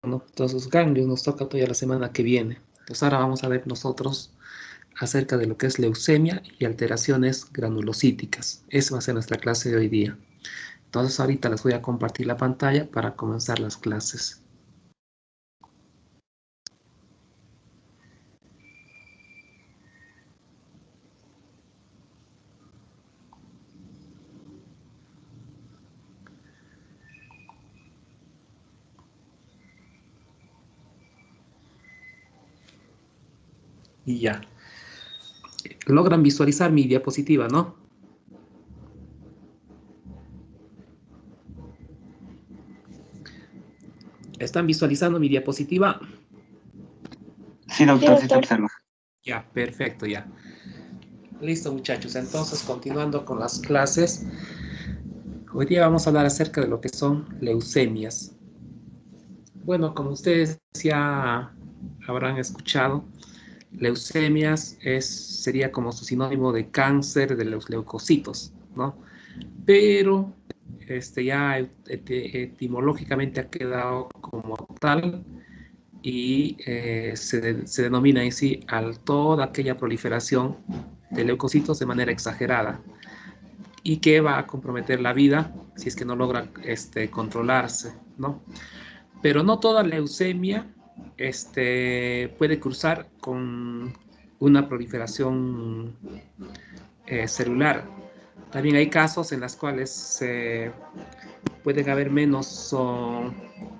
¿no? Entonces, los ganglios nos toca todavía la semana que viene. Entonces, ahora vamos a ver nosotros acerca de lo que es leucemia y alteraciones granulocíticas. Esa va a ser nuestra clase de hoy día. Entonces, ahorita les voy a compartir la pantalla para comenzar las clases. Y ya. Logran visualizar mi diapositiva, ¿no? ¿Están visualizando mi diapositiva? Sí, doctor, sí se observa. Ya, perfecto, ya. Listo, muchachos. Entonces, continuando con las clases, hoy día vamos a hablar acerca de lo que son leucemias. Bueno, como ustedes ya habrán escuchado, leucemias sería como su sinónimo de cáncer de los leucocitos, ¿no? Pero ya etimológicamente ha quedado como tal y se denomina en sí a toda aquella proliferación de leucocitos de manera exagerada y que va a comprometer la vida si es que no logra controlarse, ¿no? Pero no toda leucemia puede cursar con una proliferación celular. También hay casos en los cuales pueden haber menos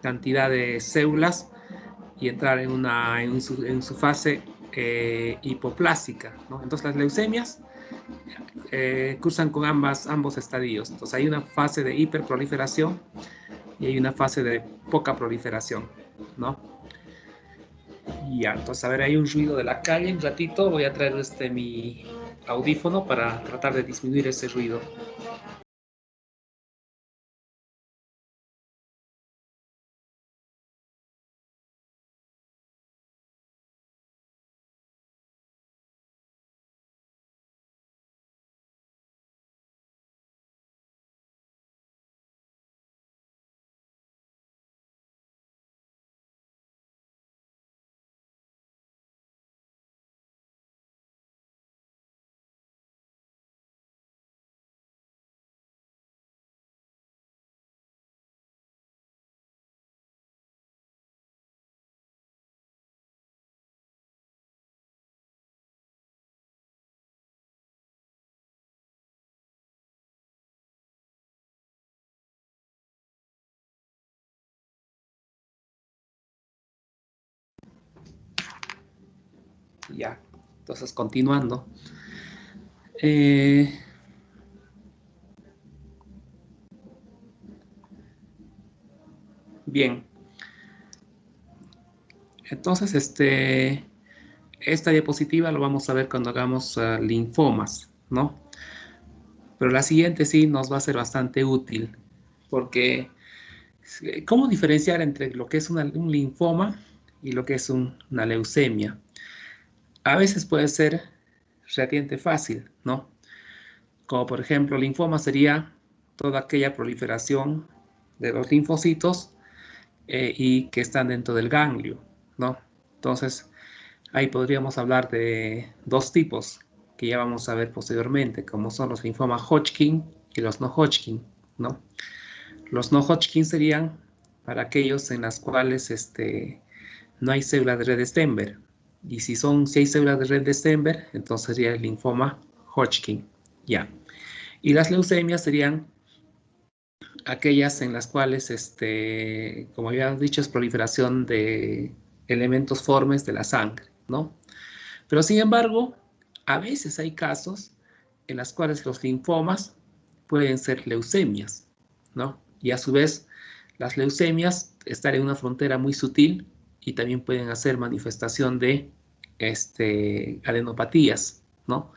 cantidad de células y entrar en su fase hipoplásica, ¿no? Entonces las leucemias cursan con ambos estadios. Entonces hay una fase de hiperproliferación y hay una fase de poca proliferación, ¿no? Y ya, entonces a ver, hay un ruido de la calle, un ratito voy a traer mi audífono para tratar de disminuir ese ruido. Ya, entonces continuando. Bien, entonces esta diapositiva lo vamos a ver cuando hagamos linfomas, ¿no? Pero la siguiente sí nos va a ser bastante útil, porque ¿cómo diferenciar entre lo que es un linfoma y lo que es una leucemia? A veces puede ser relativamente fácil, ¿no? Como por ejemplo, linfoma sería toda aquella proliferación de los linfocitos y que están dentro del ganglio, ¿no? Entonces, ahí podríamos hablar de dos tipos que ya vamos a ver posteriormente, como son los linfomas Hodgkin y los no Hodgkin, ¿no? Los no Hodgkin serían para aquellos en las cuales no hay células de red de Stenberg. Y si hay células de red de Stenberg, entonces sería el linfoma Hodgkin. Ya. Y las leucemias serían aquellas en las cuales, como ya hemos dicho, es proliferación de elementos formes de la sangre, ¿no? Pero sin embargo, a veces hay casos en los cuales los linfomas pueden ser leucemias, ¿no? Y a su vez, las leucemias están en una frontera muy sutil y también pueden hacer manifestación de adenopatías, ¿no?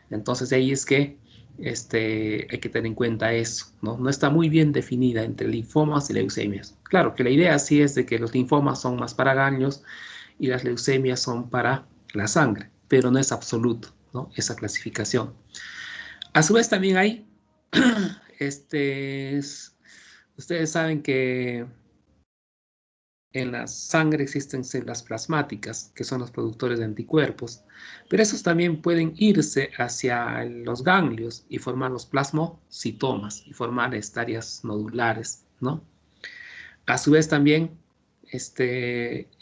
Entonces, de ahí es que hay que tener en cuenta eso, ¿no? No está muy bien definida entre linfomas y leucemias. Claro que la idea sí es de que los linfomas son más para ganglios y las leucemias son para la sangre, pero no es absoluto, ¿no? Esa clasificación. A su vez también hay, ustedes saben que en la sangre existen células plasmáticas, que son los productores de anticuerpos, pero esos también pueden irse hacia los ganglios y formar los plasmocitomas y formar áreas nodulares, ¿no? A su vez también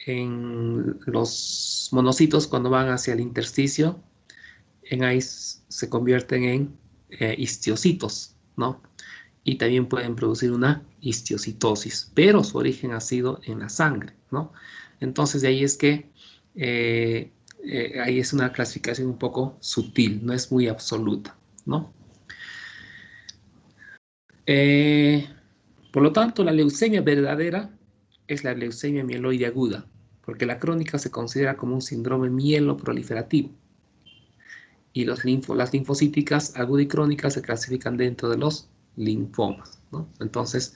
en los monocitos, cuando van hacia el intersticio, en ahí se convierten en histiocitos, ¿no? Y también pueden producir una histiocitosis, pero su origen ha sido en la sangre, ¿no? Entonces de ahí es que ahí es una clasificación un poco sutil, no es muy absoluta, ¿no? Por lo tanto, la leucemia verdadera es la leucemia mieloide aguda, porque la crónica se considera como un síndrome mieloproliferativo. Y las linfocíticas aguda y crónica se clasifican dentro de los linfomas, ¿no? Entonces,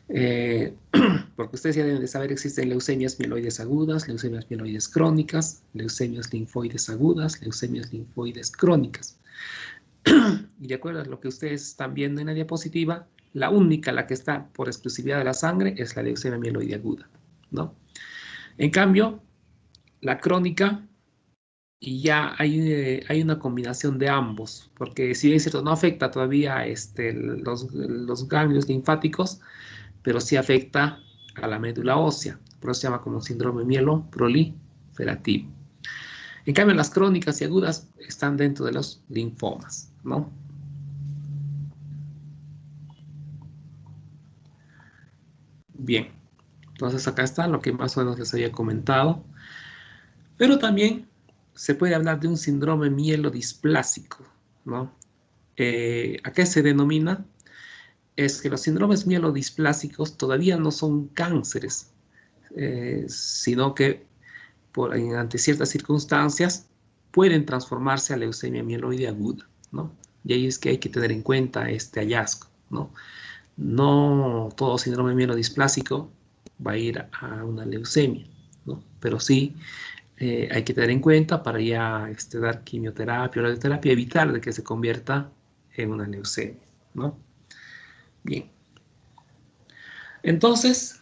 porque ustedes ya deben de saber, existen leucemias mieloides agudas, leucemias mieloides crónicas, leucemias linfoides agudas, leucemias linfoides crónicas. Y de acuerdo a lo que ustedes están viendo en la diapositiva, la única, la que está por exclusividad de la sangre, es la leucemia mieloide aguda, ¿no? En cambio, la crónica, y ya hay una combinación de ambos, porque si bien es cierto, no afecta todavía los ganglios linfáticos, pero sí afecta a la médula ósea, por eso se llama como síndrome mieloproliferativo. En cambio, las crónicas y agudas están dentro de los linfomas, ¿no? Bien, entonces acá está lo que más o menos les había comentado, pero también se puede hablar de un síndrome mielodisplásico, ¿no? ¿A qué se denomina? Es que los síndromes mielodisplásicos todavía no son cánceres, sino que ante ciertas circunstancias pueden transformarse a leucemia mieloide aguda, ¿no? Y ahí es que hay que tener en cuenta este hallazgo, ¿no? No todo síndrome mielodisplásico va a ir a una leucemia, ¿no? Pero sí hay que tener en cuenta para ya dar quimioterapia o radioterapia, evitar de que se convierta en una leucemia, ¿no? Bien. Entonces,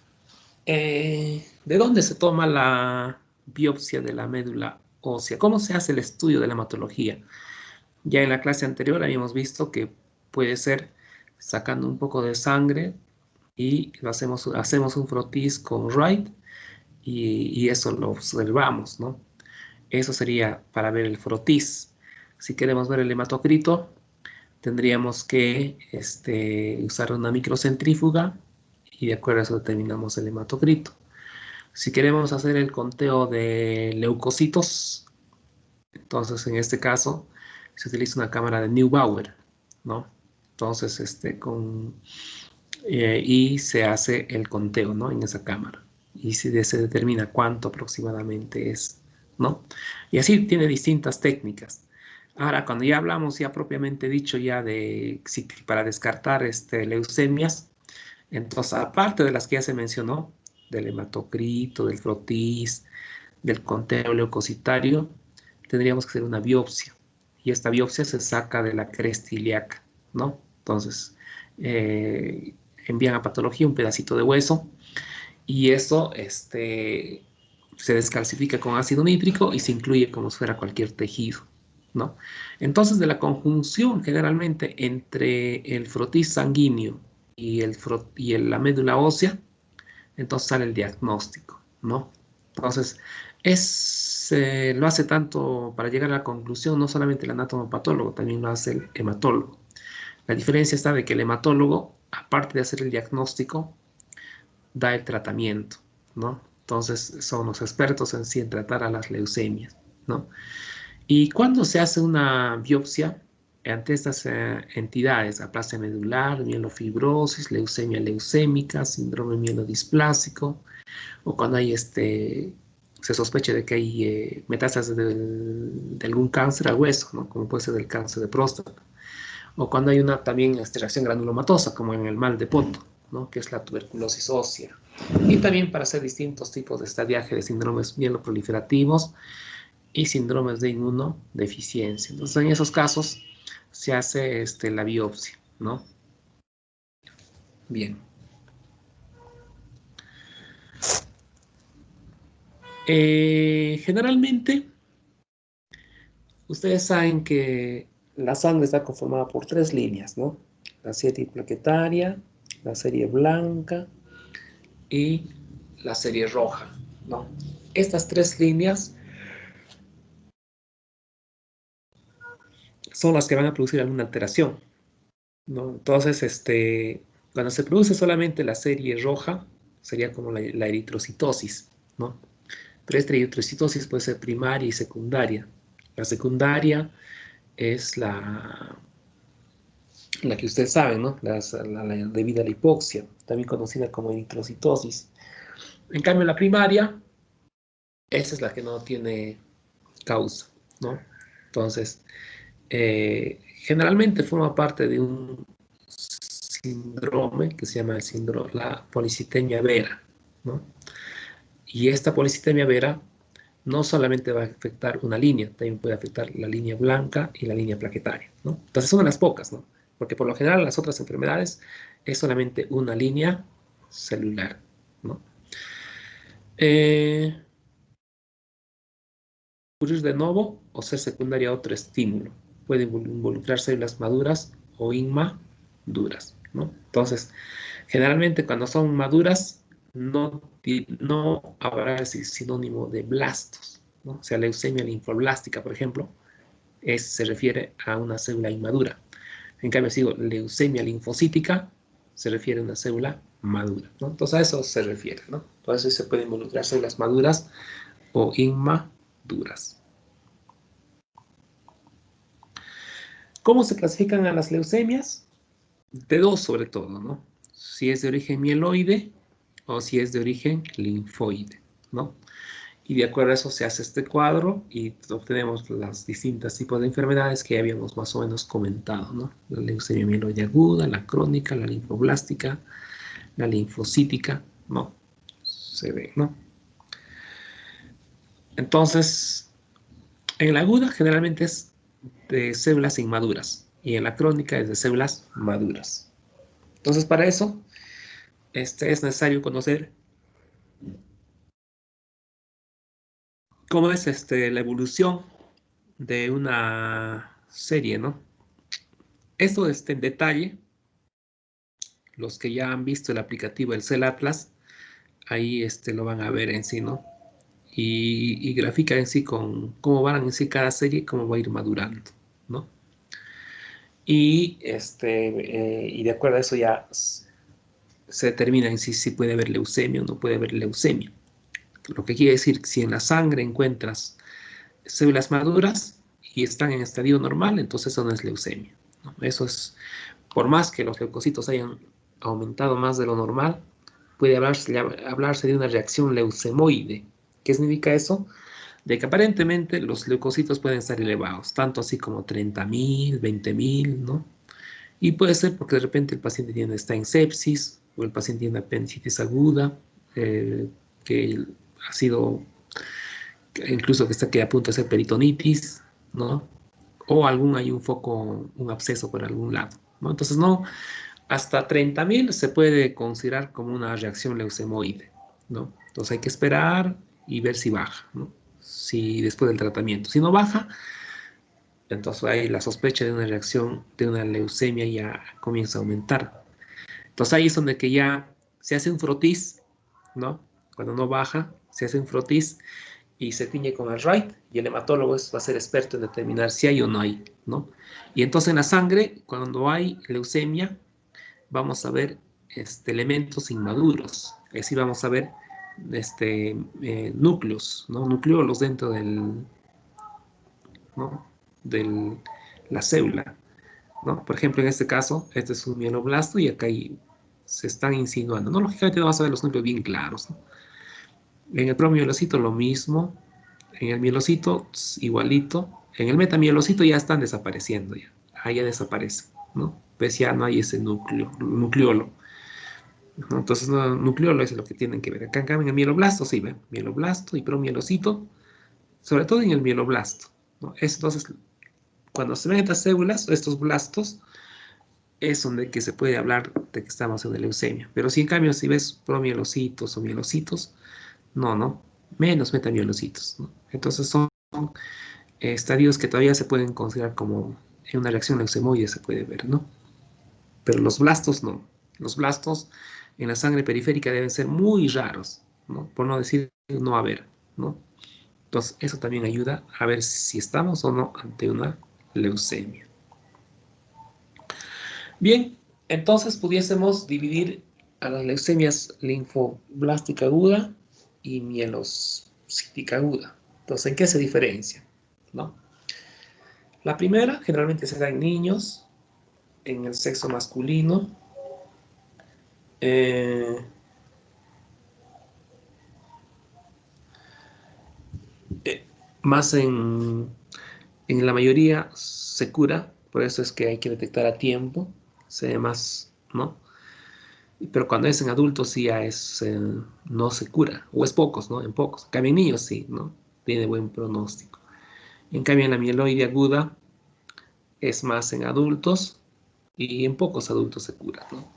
¿de dónde se toma la biopsia de la médula ósea? ¿Cómo se hace el estudio de la hematología? Ya en la clase anterior habíamos visto que puede ser sacando un poco de sangre y hacemos un frotis con Wright y eso lo observamos, ¿no? Eso sería para ver el frotis. Si queremos ver el hematocrito, tendríamos que usar una microcentrífuga y de acuerdo a eso determinamos el hematocrito. Si queremos hacer el conteo de leucocitos, entonces en este caso se utiliza una cámara de Neubauer, ¿no? Entonces, y se hace el conteo, ¿no? En esa cámara. Y se determina cuánto aproximadamente es, ¿no? Y así tiene distintas técnicas. Ahora, cuando ya hablamos ya propiamente dicho ya de para descartar leucemias, entonces aparte de las que ya se mencionó, del hematocrito, del frotis, del conteo leucocitario, tendríamos que hacer una biopsia. Y esta biopsia se saca de la cresta ilíaca, ¿no? Entonces, envían a patología un pedacito de hueso y eso se descalcifica con ácido nítrico y se incluye como si fuera cualquier tejido, ¿no? Entonces, de la conjunción generalmente entre el frotis sanguíneo y la médula ósea, entonces sale el diagnóstico, ¿no? Entonces, lo hace tanto para llegar a la conclusión, no solamente el anatomopatólogo, también lo hace el hematólogo. La diferencia está de que el hematólogo, aparte de hacer el diagnóstico, da el tratamiento, ¿no? Entonces, son los expertos en sí en tratar a las leucemias, ¿no? Y cuando se hace una biopsia ante estas entidades, aplasia medular, mielofibrosis, leucemia leucémica, síndrome mielodisplásico, o cuando hay se sospecha de que hay metástasis de algún cáncer al hueso, ¿no? Como puede ser el cáncer de próstata, o cuando hay una también reacción granulomatosa, como en el mal de poto, ¿no? Que es la tuberculosis ósea, y también para hacer distintos tipos de estadiaje de síndromes mieloproliferativos y síndromes de inmunodeficiencia. Entonces, en esos casos se hace la biopsia, ¿no? Bien. Generalmente, ustedes saben que la sangre está conformada por 3 líneas, ¿no? La serie plaquetaria, la serie blanca y la serie roja, ¿no? Estas 3 líneas son las que van a producir alguna alteración, ¿no? Entonces, cuando se produce solamente la serie roja, sería como la eritrocitosis, ¿no? Pero esta eritrocitosis puede ser primaria y secundaria. La secundaria es la que ustedes saben, ¿no? La debida a la hipoxia, también conocida como eritrocitosis. En cambio, la primaria, esa es la que no tiene causa, ¿no? Entonces, generalmente forma parte de un síndrome que se llama el síndrome, la policitemia vera, ¿no? Y esta policitemia vera no solamente va a afectar una línea, también puede afectar la línea blanca y la línea plaquetaria, ¿no? Entonces son de las pocas, ¿no? Porque por lo general las otras enfermedades es solamente una línea celular, ¿no? Ocurrir de nuevo o ser secundaria a otro estímulo. Puede involucrar células maduras o inmaduras, ¿no? Entonces, generalmente cuando son maduras, no habrá ese sinónimo de blastos, ¿no? O sea, leucemia linfoblástica, por ejemplo, se refiere a una célula inmadura. En cambio, si digo leucemia linfocítica, se refiere a una célula madura, ¿no? Entonces a eso se refiere, ¿no? Entonces se pueden involucrar células maduras o inmaduras. ¿Cómo se clasifican a las leucemias? De 2 sobre todo, ¿no? Si es de origen mieloide o si es de origen linfoide, ¿no? Y de acuerdo a eso se hace este cuadro y obtenemos los distintos tipos de enfermedades que ya habíamos más o menos comentado, ¿no? La leucemia mieloide aguda, la crónica, la linfoblástica, la linfocítica, ¿no? Se ve, ¿no? Entonces, en la aguda generalmente es de células inmaduras y en la crónica es de células maduras. Entonces, para eso es necesario conocer cómo es la evolución de una serie, ¿no? Esto en detalle, los que ya han visto el aplicativo del Cell Atlas, ahí lo van a ver en sí, ¿no? Y grafica en sí con cómo van en sí cada serie, cómo va a ir madurando, ¿no? Y de acuerdo a eso ya se determina en sí si puede haber leucemia o no puede haber leucemia. Lo que quiere decir que si en la sangre encuentras células maduras y están en estadio normal, entonces eso no es leucemia, ¿no? Eso es, por más que los leucocitos hayan aumentado más de lo normal, puede hablarse de una reacción leucemoide. ¿Qué significa eso? De que aparentemente los leucocitos pueden estar elevados, tanto así como 30.000, 20.000, ¿no? Y puede ser porque de repente el paciente está en sepsis o el paciente tiene apendicitis aguda, que ha sido, incluso que está que a punto de ser peritonitis, ¿no? O hay un foco, un absceso por algún lado, ¿no? Entonces, no, hasta 30.000 se puede considerar como una reacción leucemoide, ¿no? Entonces hay que esperar y ver si baja, ¿no? Si después del tratamiento. Si no baja, entonces ahí la sospecha de una reacción, de una leucemia ya comienza a aumentar. Entonces ahí es donde que ya se hace un frotis, ¿no? Cuando no baja, se hace un frotis y se tiñe con el RITE y el hematólogo va a ser experto en determinar si hay o no hay, ¿no? Y entonces en la sangre, cuando hay leucemia, vamos a ver elementos inmaduros, es decir, vamos a ver núcleos, ¿no? Nucleolos dentro ¿no? de la célula, ¿no? Por ejemplo, en este caso, este es un mieloblasto y acá se están insinuando, ¿no? Lógicamente vamos a ver los núcleos bien claros, ¿no? En el promielocito lo mismo, en el mielocito igualito, en el metamielocito ya están desapareciendo, ya, ahí ya desaparece, ¿no? Pues ya no hay ese nucleolo, ¿no? Entonces, no, nucleolo es lo que tienen que ver. Acá en el mieloblasto, sí, ¿ven? Mieloblasto y promielocito, sobre todo en el mieloblasto, ¿no? Entonces, cuando se ven estas células, estos blastos, es donde que se puede hablar de que estamos en leucemia. Pero si en cambio, si ves promielocitos o mielocitos, no, menos metamielocitos, ¿no? Entonces son estadios que todavía se pueden considerar como en una reacción leucemoide se puede ver, ¿no? Pero los blastos no. Los blastos en la sangre periférica deben ser muy raros, ¿no? Por no decir no haber, ¿no? Entonces, eso también ayuda a ver si estamos o no ante una leucemia. Bien, entonces pudiésemos dividir a las leucemias linfoblástica aguda y mielocítica aguda. Entonces, ¿en qué se diferencia? ¿No? La primera generalmente se da en niños, en el sexo masculino, eh, más en la mayoría se cura, por eso es que hay que detectar a tiempo, se ve más, ¿no? Pero cuando es en adultos sí ya es, no se cura, o es pocos, ¿no? En pocos. En cambio en niños sí, ¿no? Tiene buen pronóstico. En cambio en la mieloide aguda es más en adultos y en pocos adultos se cura, ¿no?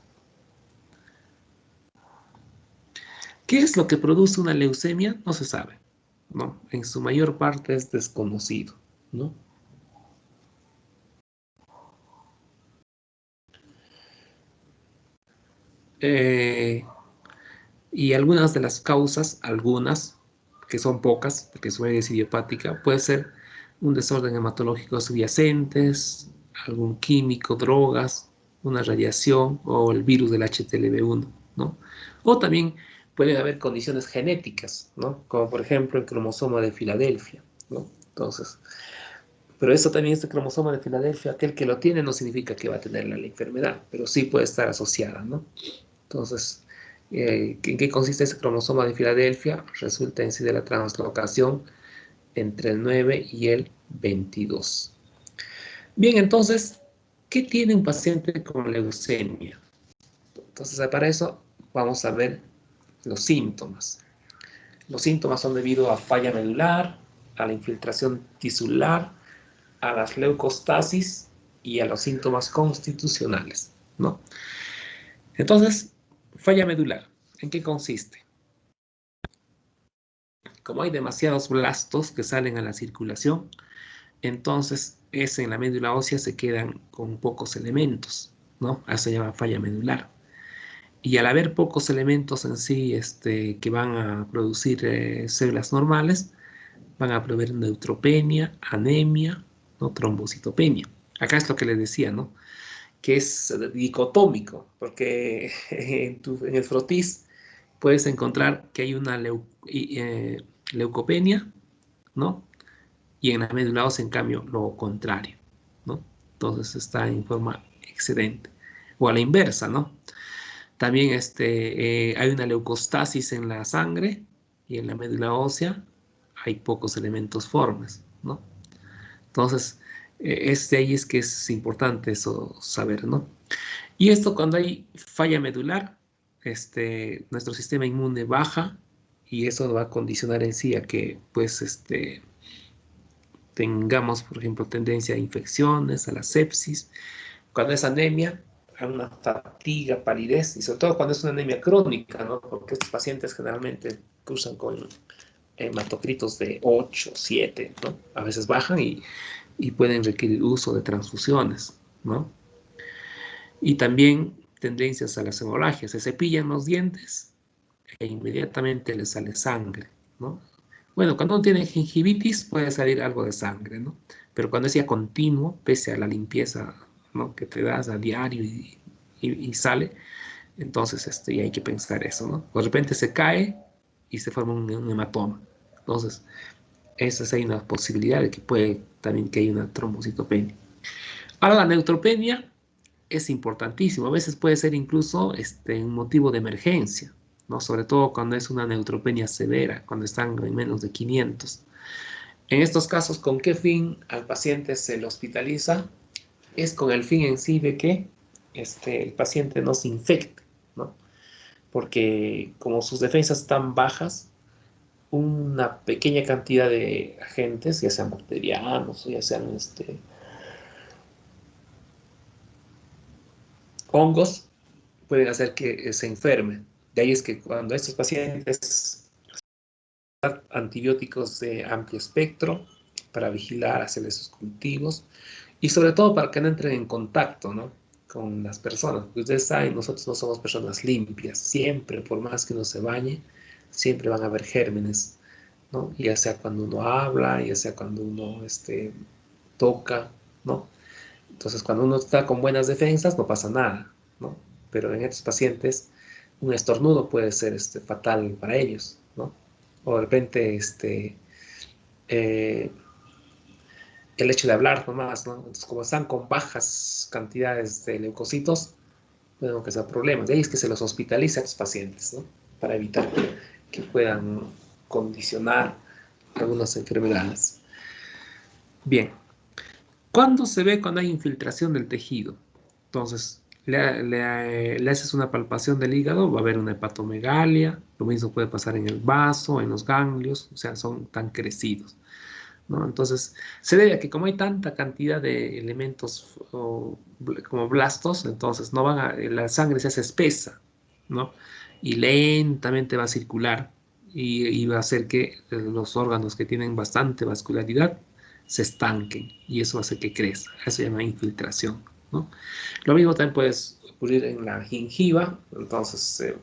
¿Qué es lo que produce una leucemia? No se sabe, ¿no? En su mayor parte es desconocido, ¿no? Eh, y algunas de las causas, algunas, que son pocas, porque su media es idiopática, puede ser un desorden hematológico subyacentes, algún químico, drogas, una radiación o el virus del HTLV1, ¿no? O también pueden haber condiciones genéticas, ¿no? Como por ejemplo el cromosoma de Filadelfia, ¿no? Entonces, pero eso también, este cromosoma de Filadelfia, aquel que lo tiene no significa que va a tener la enfermedad, pero sí puede estar asociada, ¿no? Entonces, ¿en qué consiste ese cromosoma de Filadelfia? Resulta en sí de la translocación entre el 9 y el 22. Bien, entonces, ¿qué tiene un paciente con leucemia? Entonces, para eso vamos a ver los síntomas. Los síntomas son debido a falla medular, a la infiltración tisular, a las leucostasis y a los síntomas constitucionales, ¿no? Entonces, falla medular, ¿en qué consiste? Como hay demasiados blastos que salen a la circulación, entonces en la médula ósea se quedan con pocos elementos, ¿no? Eso se llama falla medular. Y al haber pocos elementos en sí que van a producir células normales, van a proveer neutropenia, anemia, ¿no? Trombocitopenia. Acá es lo que les decía, ¿no? Que es dicotómico, porque en el frotis puedes encontrar que hay una leucopenia, ¿no? Y en la médula ósea, en cambio, lo contrario, ¿no? Entonces está en forma excedente. O a la inversa, ¿no? También hay una leucostasis en la sangre y en la médula ósea hay pocos elementos formes, ¿no? Entonces, de ahí es que es importante eso saber, ¿no? Y esto cuando hay falla medular, nuestro sistema inmune baja y eso va a condicionar en sí a que, pues, tengamos, por ejemplo, tendencia a infecciones, a la sepsis, cuando es anemia, a una fatiga, palidez, y sobre todo cuando es una anemia crónica, ¿no? Porque estos pacientes generalmente cursan con hematocritos de 8, 7, ¿no? A veces bajan y pueden requerir uso de transfusiones, ¿no? Y también tendencias a las hemorragias. Se cepillan los dientes e inmediatamente les sale sangre, ¿no? Bueno, cuando uno tiene gingivitis puede salir algo de sangre, ¿no? Pero cuando es ya continuo, pese a la limpieza, ¿no? que te das a diario y sale, entonces ya hay que pensar eso, ¿no? De repente se cae y se forma un hematoma. Entonces, esa es ahí una posibilidad de que puede también que haya una trombocitopenia. Ahora, la neutropenia es importantísimo. A veces puede ser incluso un motivo de emergencia, ¿no? Sobre todo cuando es una neutropenia severa, cuando están en menos de 500. En estos casos, ¿con qué fin al paciente se le hospitaliza? Es con el fin en sí de que el paciente no se infecte, ¿no? Porque como sus defensas están bajas, una pequeña cantidad de agentes, ya sean bacterianos o ya sean hongos, pueden hacer que se enfermen. De ahí es que cuando estos pacientes antibióticos de amplio espectro para vigilar, hacer esos cultivos y sobre todo para que no entren en contacto, ¿no?, con las personas. Porque ustedes saben, nosotros no somos personas limpias. Siempre, por más que uno se bañe, siempre van a haber gérmenes, ¿no? Ya sea cuando uno habla, ya sea cuando uno toca, ¿no? Entonces, cuando uno está con buenas defensas, no pasa nada, ¿no? Pero en estos pacientes, un estornudo puede ser fatal para ellos, ¿no? O de repente, eh, el hecho de hablar nomás, ¿no? Entonces, como están con bajas cantidades de leucocitos, pueden que sea problemas. De ahí es que se los hospitaliza a estos pacientes, ¿no? Para evitar que puedan condicionar algunas enfermedades. Bien. ¿Cuándo se ve cuando hay infiltración del tejido? Entonces, le haces una palpación del hígado, va a haber una hepatomegalia, lo mismo puede pasar en el vaso, en los ganglios, o sea, son tan crecidos, ¿no? Entonces, se debe a que como hay tanta cantidad de elementos como blastos, entonces la sangre se hace espesa, ¿no? Y lentamente va a circular y va a hacer que los órganos que tienen bastante vascularidad se estanquen y eso hace que crezca. Eso se llama infiltración, ¿no? Lo mismo también puede ocurrir en la gingiva, entonces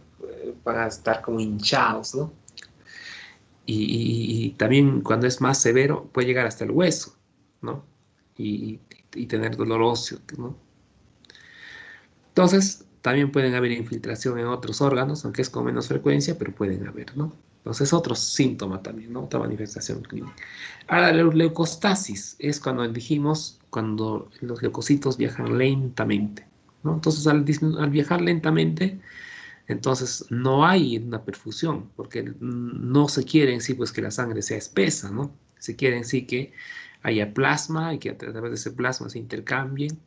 van a estar como hinchados, ¿no? Y también cuando es más severo puede llegar hasta el hueso, ¿no? Y tener dolor óseo, ¿no? Entonces, también pueden haber infiltración en otros órganos, aunque es con menos frecuencia, pero pueden haber, ¿no? Entonces, otro síntoma también, ¿no? Otra manifestación clínica. Ahora, la leucostasis es cuando dijimos, cuando los leucocitos viajan lentamente, ¿no? Entonces, al viajar lentamente, entonces no hay una perfusión, porque no se quiere en sí pues que la sangre sea espesa, ¿no? Se quiere en sí que haya plasma y que a través de ese plasma se intercambien,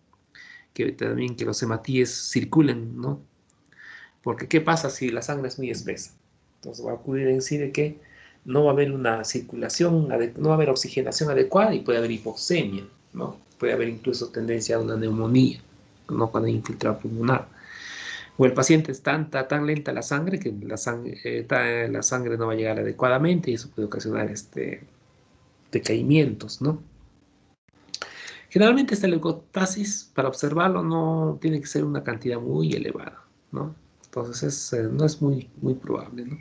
que también que los hematíes circulen, ¿no? Porque ¿qué pasa si la sangre es muy espesa? Entonces va a ocurrir en sí de que no va a haber una circulación, no va a haber oxigenación adecuada y puede haber hipoxemia, ¿no? Puede haber incluso tendencia a una neumonía, ¿no? Cuando hay infiltrado pulmonar. O el paciente es tan lenta la sangre que la sangre no va a llegar adecuadamente y eso puede ocasionar decaimientos, ¿no? Generalmente esta leucotasis, para observarlo, no tiene que ser una cantidad muy elevada, ¿no? Entonces no es muy probable, ¿no?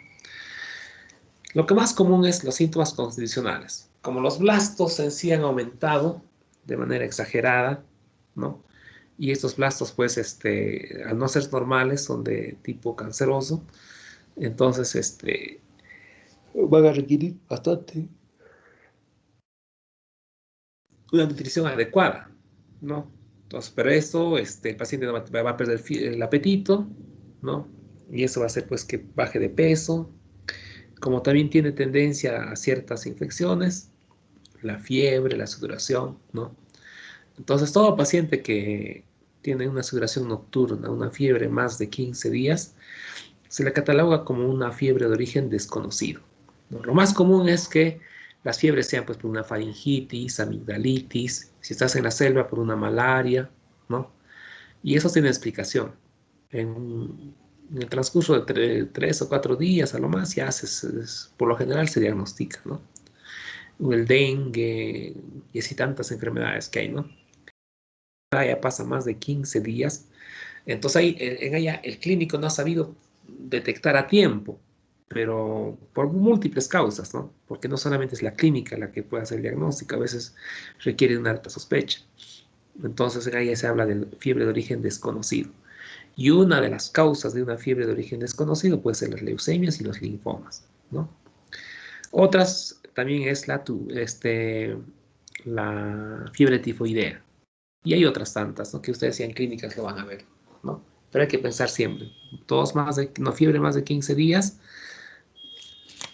Lo que más común es los síntomas constitucionales. Como los blastos en sí han aumentado de manera exagerada, ¿no? Y estos blastos, pues, al no ser normales, son de tipo canceroso, entonces, van a requerir bastante una nutrición adecuada, ¿no? Entonces, pero esto, el paciente va a perder el apetito, ¿no? Y eso va a hacer, pues, que baje de peso. Como también tiene tendencia a ciertas infecciones, la fiebre, la sudoración, ¿no? Entonces, todo paciente que tiene una sudoración nocturna, una fiebre más de 15 días, se le cataloga como una fiebre de origen desconocido, ¿no? Lo más común es que las fiebres sean pues por una faringitis, amigdalitis, si estás en la selva por una malaria, ¿no? Y eso tiene explicación. En el transcurso de 3 o 4 días a lo más ya por lo general se diagnostica, ¿no? O el dengue y así tantas enfermedades que hay, ¿no? Ya pasa más de 15 días. Entonces ahí, en ella el clínico no ha sabido detectar a tiempo, pero por múltiples causas, ¿no? Porque no solamente es la clínica la que puede hacer el diagnóstico, a veces requiere una alta sospecha. Entonces en ella se habla de fiebre de origen desconocido. Y una de las causas de una fiebre de origen desconocido puede ser las leucemias y los linfomas, ¿no? Otras también es la fiebre tifoidea. Y hay otras tantas, ¿no? Que ustedes ya en clínicas lo van a ver, ¿no? Pero hay que pensar siempre, no fiebre más de 15 días,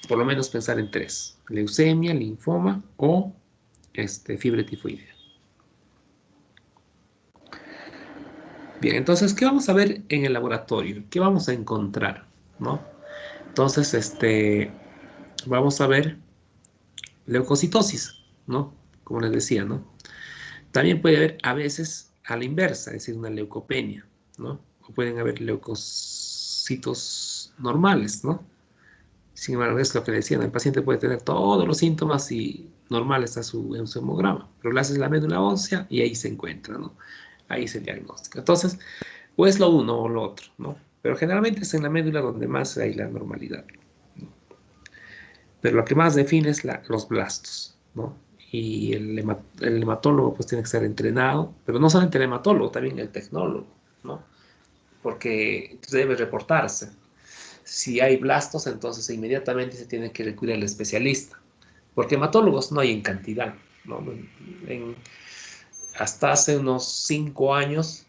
por lo menos pensar en 3: leucemia, linfoma o fiebre tifoidea. Bien, entonces, ¿qué vamos a ver en el laboratorio? ¿Qué vamos a encontrar? ¿No? Entonces, vamos a ver leucocitosis, ¿no? Como les decía, ¿no? También puede haber a veces a la inversa, es decir, una leucopenia, ¿no? O pueden haber leucocitos normales, ¿no? Sin embargo, es lo que decían, el paciente puede tener todos los síntomas y normal está en su hemograma, pero le haces la médula ósea y ahí se encuentra, ¿no? Ahí es el diagnóstico. Entonces, o es lo uno o lo otro, ¿no? Pero generalmente es en la médula donde más hay la normalidad, ¿no? Pero lo que más define es los blastos, ¿no? Y el hematólogo pues tiene que ser entrenado, pero no solamente el hematólogo, también el tecnólogo, ¿no? Porque debe reportarse. Si hay blastos, entonces inmediatamente se tiene que recurrir al especialista, porque hematólogos no hay en cantidad, ¿no? Hasta hace unos 5 años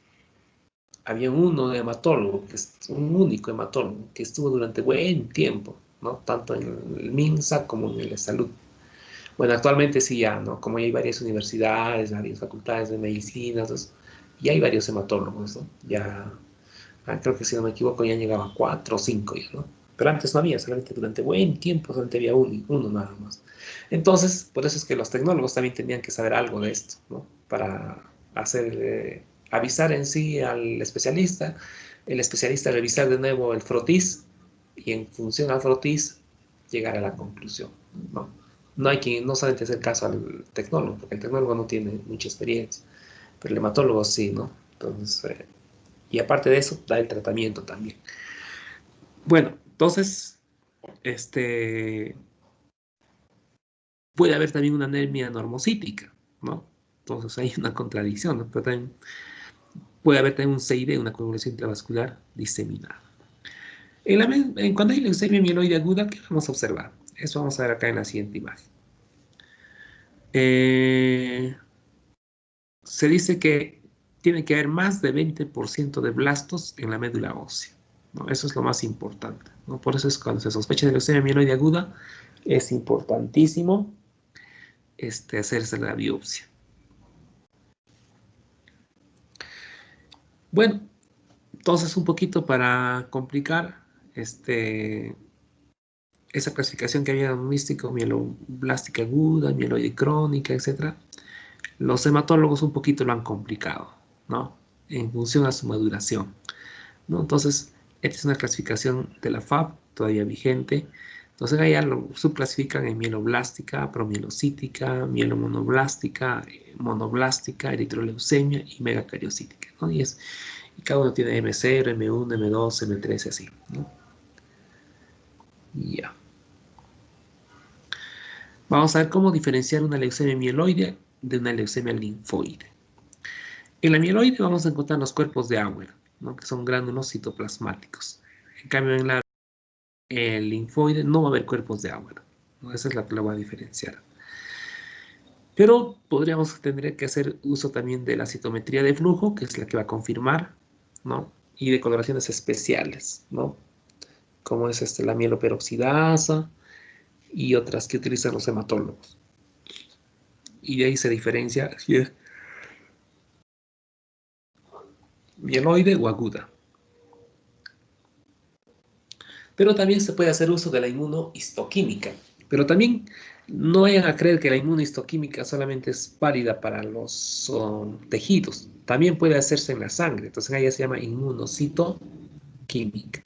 había uno de hematólogo, que es un único hematólogo, que estuvo durante buen tiempo, ¿no? Tanto en el MINSA como en el salud. Bueno, actualmente sí ya, ¿no? Como ya hay varias universidades, varias facultades de medicina, entonces, y hay varios hematólogos, ¿no? Ya, creo que si no me equivoco ya llegaba a 4 o 5 ya, ¿no? Pero antes no había, solamente durante buen tiempo solamente había uno nada más. Entonces, por eso es que los tecnólogos también tenían que saber algo de esto, ¿no? Para hacer, avisar en sí al especialista, el especialista revisar de nuevo el frotis y en función al frotis llegar a la conclusión, ¿no? No hay que, no solamente hacer caso al tecnólogo, porque el tecnólogo no tiene mucha experiencia, pero el hematólogo sí, ¿no? Entonces, y aparte de eso, da el tratamiento también. Bueno, entonces, este, puede haber también una anemia normocítica, ¿no? Entonces hay una contradicción, ¿no? Pero también puede haber también un CID, una coagulación intravascular diseminada. Cuando hay leucemia mieloide aguda, ¿qué vamos a observar? Eso vamos a ver acá en la siguiente imagen. Se dice que tiene que haber más de 20% de blastos en la médula ósea, ¿no? Eso es lo más importante, ¿no? Por eso es cuando se sospecha de leucemia mieloide aguda, es importantísimo hacerse la biopsia. Bueno, entonces un poquito para complicar esa clasificación que había místico, mieloblástica aguda, mieloide crónica, etc. Los hematólogos un poquito lo han complicado, ¿no? En función a su maduración, ¿no? Entonces, esta es una clasificación de la FAB, todavía vigente. Entonces, allá lo subclasifican en mieloblástica, promielocítica, mielomonoblástica, monoblástica, eritroleucemia y megacariocítica, ¿no? Y cada uno tiene M0, M1, M2, M3 y así, ¿no? Y ya. Vamos a ver cómo diferenciar una leucemia mieloide de una leucemia linfoide. En la mieloide vamos a encontrar los cuerpos de Auer, ¿no? Que son gránulos citoplasmáticos. En cambio, en el linfoide no va a haber cuerpos de Auer, ¿no? Esa es la que lo va a diferenciar. Pero tendría que hacer uso también de la citometría de flujo, que es la que va a confirmar, ¿no? Y de coloraciones especiales, ¿no? Como es la mieloperoxidasa y otras que utilizan los hematólogos. Y de ahí se diferencia si es mieloide o aguda. Pero también se puede hacer uso de la inmunohistoquímica. Pero también no vayan a creer que la inmunohistoquímica solamente es válida para los tejidos. También puede hacerse en la sangre. Entonces ella se llama inmunocitoquímica.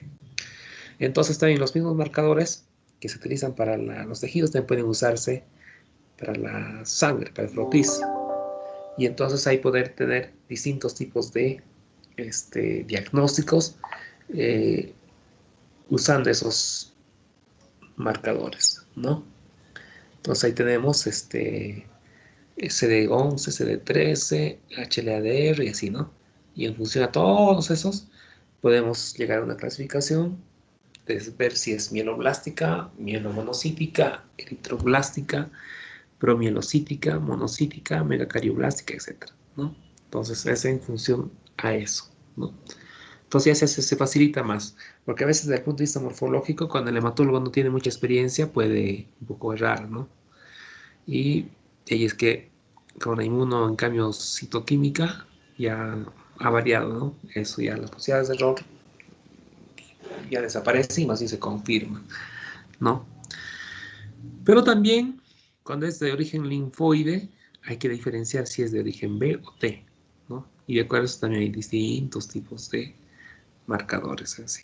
Entonces también los mismos marcadores que se utilizan para los tejidos también pueden usarse para la sangre, para el frotis. Y entonces ahí poder tener distintos tipos de diagnósticos usando esos marcadores, ¿no? Entonces ahí tenemos CD11, CD13, HLA-DR y así, ¿no? Y en función a todos esos, podemos llegar a una clasificación de ver si es mieloblástica, mielomonocítica, eritroblástica, promielocítica, monocítica, megacariblástica, etc., ¿no? Entonces es en función a eso, ¿no? Entonces ya se facilita más, porque a veces desde el punto de vista morfológico, cuando el hematólogo no tiene mucha experiencia, puede un poco errar, ¿no? Y ahí es que con la inmuno, en cambio, citoquímica, ya ha variado, ¿no? Eso ya, las posibilidades de error ya desaparecen y más bien se confirman, ¿no? Pero también, cuando es de origen linfoide, hay que diferenciar si es de origen B o T, ¿no? Y de acuerdo a eso también hay distintos tipos de marcadores en sí.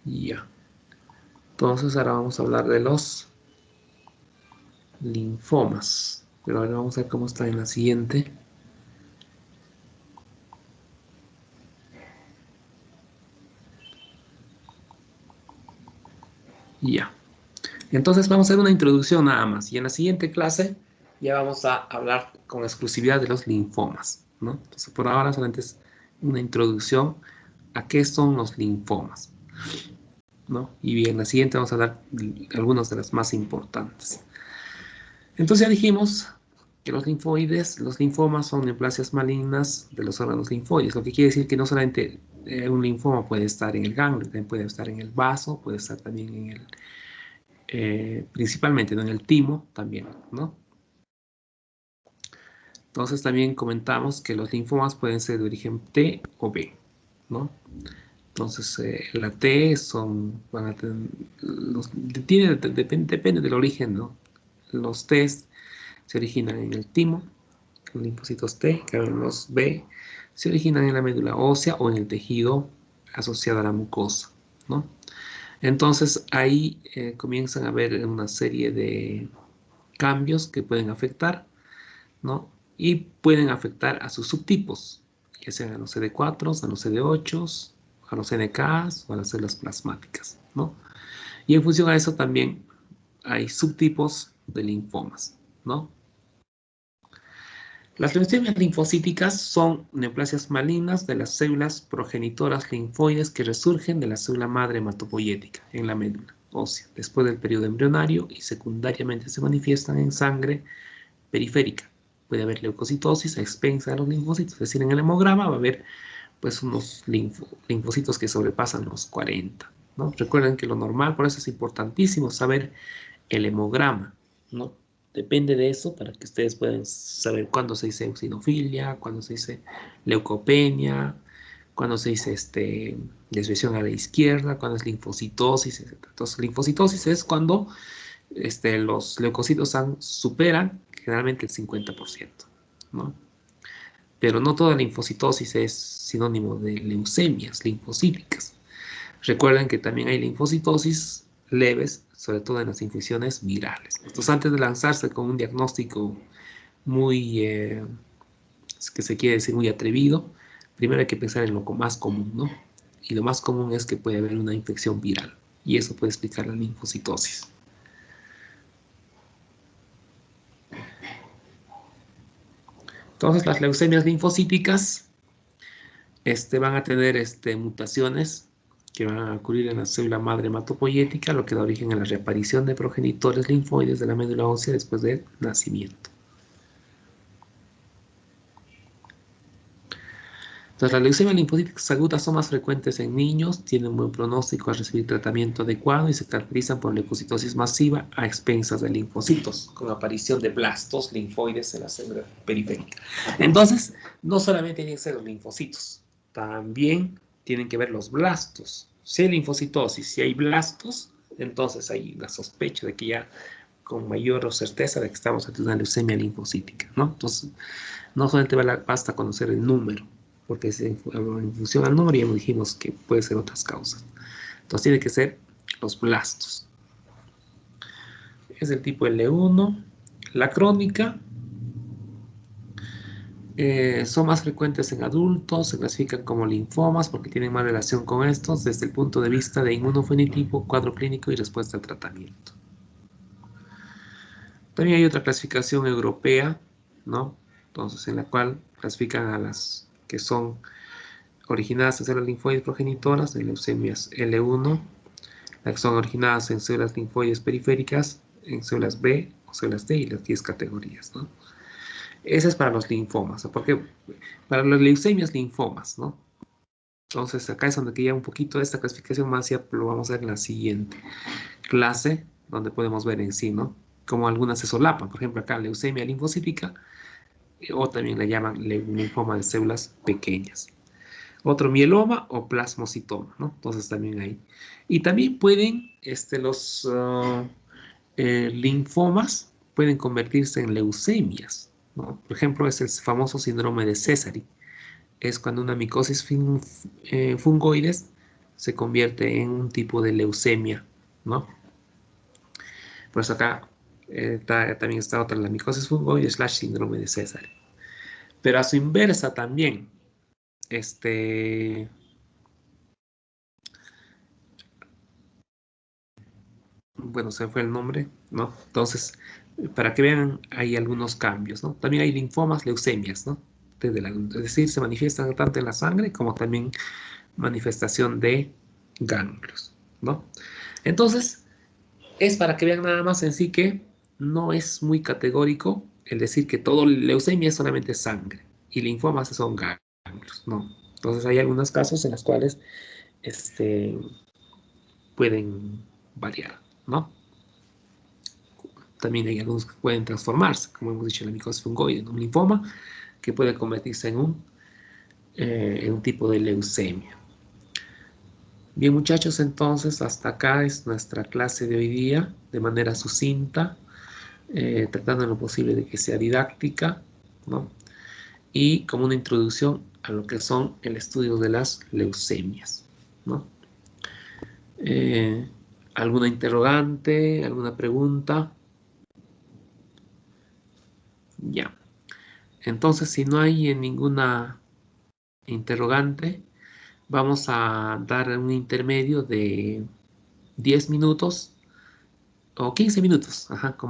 Ya. Entonces ahora vamos a hablar de los linfomas. Pero ahora vamos a ver cómo está en la siguiente. Ya. Entonces vamos a hacer una introducción nada más. Y en la siguiente clase ya vamos a hablar con exclusividad de los linfomas, ¿no? Entonces por ahora solamente es una introducción a qué son los linfomas, ¿no? Y en la siguiente vamos a hablar de algunas de las más importantes. Entonces ya dijimos que los linfoides, los linfomas son neoplasias malignas de los órganos linfoides, lo que quiere decir que no solamente un linfoma puede estar en el ganglio, también puede estar en el vaso, puede estar también en el, principalmente, ¿no?, en el timo también, ¿no? Entonces también comentamos que los linfomas pueden ser de origen T o B, ¿no? Entonces la T van a tener, depende del origen, ¿no? Los T se originan en el timo, los linfocitos T, que los B se originan en la médula ósea o en el tejido asociado a la mucosa, ¿no? Entonces ahí comienzan a haber una serie de cambios que pueden afectar, ¿no? Y pueden afectar a sus subtipos, ya sean a los CD4, a los CD8, a los NKs o a las células plasmáticas, ¿no? Y en función a eso también hay subtipos de linfomas, ¿no? Las leucemias linfocíticas son neoplasias malignas de las células progenitoras linfoides que resurgen de la célula madre hematopoyética en la médula ósea después del periodo embrionario y secundariamente se manifiestan en sangre periférica. Puede haber leucocitosis a expensas de los linfocitos, es decir, en el hemograma va a haber pues unos linfocitos que sobrepasan los 40, ¿no? Recuerden que lo normal, por eso es importantísimo saber el hemograma, ¿no? Depende de eso para que ustedes puedan saber cuándo se dice eosinofilia, cuándo se dice leucopenia, cuándo se dice desviación a la izquierda, cuándo es linfocitosis, etc. Entonces, linfocitosis es cuando los leucocitos superan generalmente el 50%, ¿no? Pero no toda linfocitosis es sinónimo de leucemias linfocíticas. Recuerden que también hay linfocitosis leves, sobre todo en las infecciones virales. Entonces, antes de lanzarse con un diagnóstico muy, que se quiere decir muy atrevido, primero hay que pensar en lo más común, ¿no? Y lo más común es que puede haber una infección viral. Y eso puede explicar la linfocitosis. Entonces, las leucemias linfocíticas van a tener mutaciones que van a ocurrir en la célula madre hematopoyética, lo que da origen a la reaparición de progenitores linfoides de la médula ósea después del nacimiento. Entonces, las leucemias linfocíticas agudas son más frecuentes en niños, tienen buen pronóstico al recibir tratamiento adecuado y se caracterizan por leucocitosis masiva a expensas de linfocitos, con aparición de blastos linfoides en la célula periférica. Entonces, no solamente tienen que ser los linfocitos, también tienen que ver los blastos. Si hay linfocitosis, si hay blastos, entonces hay la sospecha de que ya con mayor certeza de que estamos ante una leucemia linfocítica, ¿no? Entonces, no solamente basta conocer el número, porque en función al número ya dijimos que puede ser otras causas. Entonces tiene que ser los blastos. Es el tipo L1. La crónica son más frecuentes en adultos, se clasifican como linfomas porque tienen más relación con estos desde el punto de vista de inmunofenotipo, cuadro clínico y respuesta al tratamiento. También hay otra clasificación europea, ¿no? Entonces, en la cual clasifican a las que son originadas en células linfoides progenitoras, de leucemias L1, las que son originadas en células linfoides periféricas, en células B o células T y las 10 categorías, ¿no? Ese es para los linfomas, porque para las leucemias linfomas, ¿no? Entonces acá es donde quería un poquito de esta clasificación más, ya lo vamos a ver en la siguiente clase, donde podemos ver en sí, ¿no? Como algunas se solapan, por ejemplo acá leucemia linfocítica, o también le llaman linfoma de células pequeñas. Otro mieloma o plasmocitoma, ¿no? Entonces también hay. Y también pueden, los linfomas pueden convertirse en leucemias, ¿no? Por ejemplo, es el famoso síndrome de Sézary. Es cuando una micosis fungoides se convierte en un tipo de leucemia, ¿no? Por eso acá también está otra, la micosis fungoide / síndrome de César. Pero a su inversa también, bueno, se fue el nombre, ¿no? Entonces, para que vean, hay algunos cambios, ¿no? También hay linfomas, leucemias, ¿no? Es decir, se manifiestan tanto en la sangre como también manifestación de ganglios, ¿no? Entonces, es para que vean nada más en sí que no es muy categórico el decir que todo leucemia es solamente sangre y linfomas son ganglios, ¿no? Entonces, hay algunos casos en los cuales pueden variar, ¿no? También hay algunos que pueden transformarse, como hemos dicho, la micosis fungoide en un linfoma, que puede convertirse en un tipo de leucemia. Bien, muchachos, entonces hasta acá es nuestra clase de hoy día, de manera sucinta, tratando en lo posible de que sea didáctica, ¿no? Y como una introducción a lo que son el estudio de las leucemias, ¿no? ¿Alguna interrogante? ¿Alguna pregunta? Ya. Entonces, si no hay ninguna interrogante, vamos a dar un intermedio de 10 minutos o 15 minutos, ajá, como